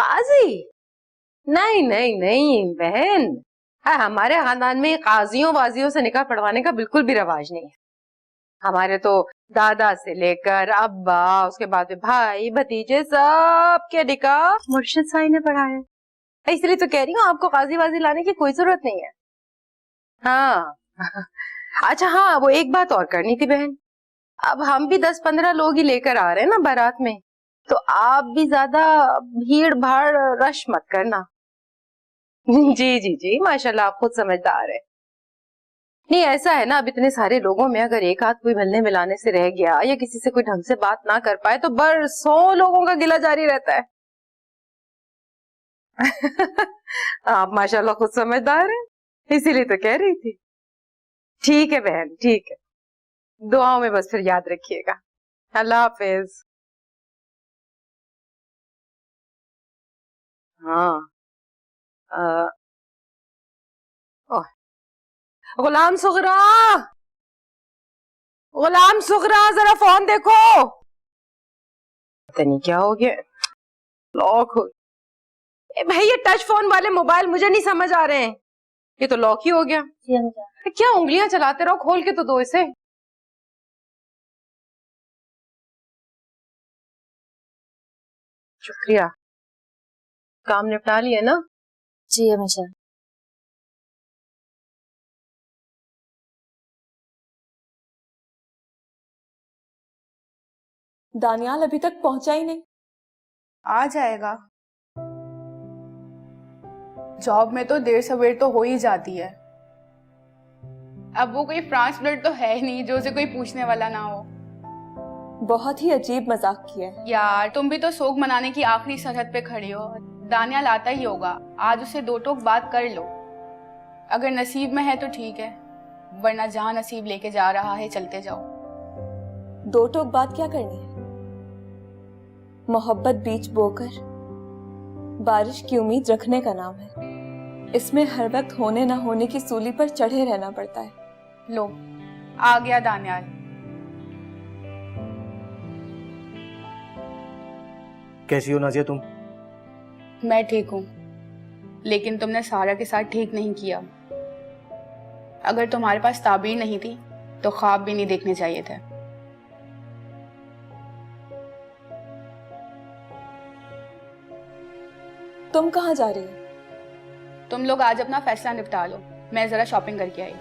काजी? नहीं नहीं नहीं बहन, हाँ, हमारे खानदान में काजियों वाजियों से निकाह पढ़वाने का बिल्कुल भी रवाज नहीं है। हमारे तो दादा से लेकर अब्बा, उसके बाद में भाई भतीजे, सब के निकाह मुर्शिद साई ने पढ़ाया है। इसलिए तो कह रही हूँ आपको काजी वाजी लाने की कोई जरूरत नहीं है। हाँ अच्छा, हाँ वो एक बात और करनी थी बहन, अब हम भी 10-15 लोग ही लेकर आ रहे हैं ना बारात में, तो आप भी ज्यादा भीड़ भाड़ रश मत करना। जी जी जी, माशाल्लाह आप खुद समझदार है। नहीं ऐसा है ना, अब इतने सारे लोगों में अगर एक आध कोई मिलने मिलाने से रह गया या किसी से कोई ढंग से बात ना कर पाए तो बरसों लोगों का गिला जारी रहता है। आप माशाल्लाह खुद समझदार है, इसीलिए तो कह रही थी। ठीक है बहन, ठीक है, दुआओं में बस फिर याद रखिएगा। अल्लाह हाफिज। हाँ ओह, गुलाम सुगरा, गुलाम सुगरा जरा फोन देखो। पता नहीं क्या हो गया, लॉक हो। भाई ये टच फोन वाले मोबाइल मुझे नहीं समझ आ रहे हैं, ये तो लॉक ही हो गया। क्या उंगलियां चलाते रहो, खोल के तो दो इसे। शुक्रिया, काम निपटा लिया ना? जी हमेशा। दानियाल अभी तक पहुंचा ही नहीं। आ जाएगा, जॉब में तो देर सवेर तो हो ही जाती है। अब वो कोई फ्रांस ब्लड तो है ही नहीं जो उसे कोई पूछने वाला ना हो। बहुत ही अजीब मजाक किया है। यार तुम भी तो सोग मनाने की आखिरी सरहद पे खड़ी हो। दानियाल आता ही होगा, आज उससे दो टोक बात कर लो। अगर नसीब में है तो ठीक है, वरना जहां नसीब लेके जा रहा है चलते जाओ। दो टोक बात क्या करनी है? मोहब्बत बीच बोकर बारिश की उम्मीद रखने का नाम है। इसमें हर वक्त होने ना होने की सूली पर चढ़े रहना पड़ता है। लो आ गया दानियाल। कैसी हो नाजिया तुम? मैं ठीक हूँ, लेकिन तुमने सारा के साथ ठीक नहीं किया। अगर तुम्हारे पास ताबीर नहीं थी तो ख्वाब भी नहीं देखने चाहिए थे। तुम कहाँ जा रही हो? तुम लोग आज अपना फैसला निपटा लो, मैं जरा शॉपिंग करके आई।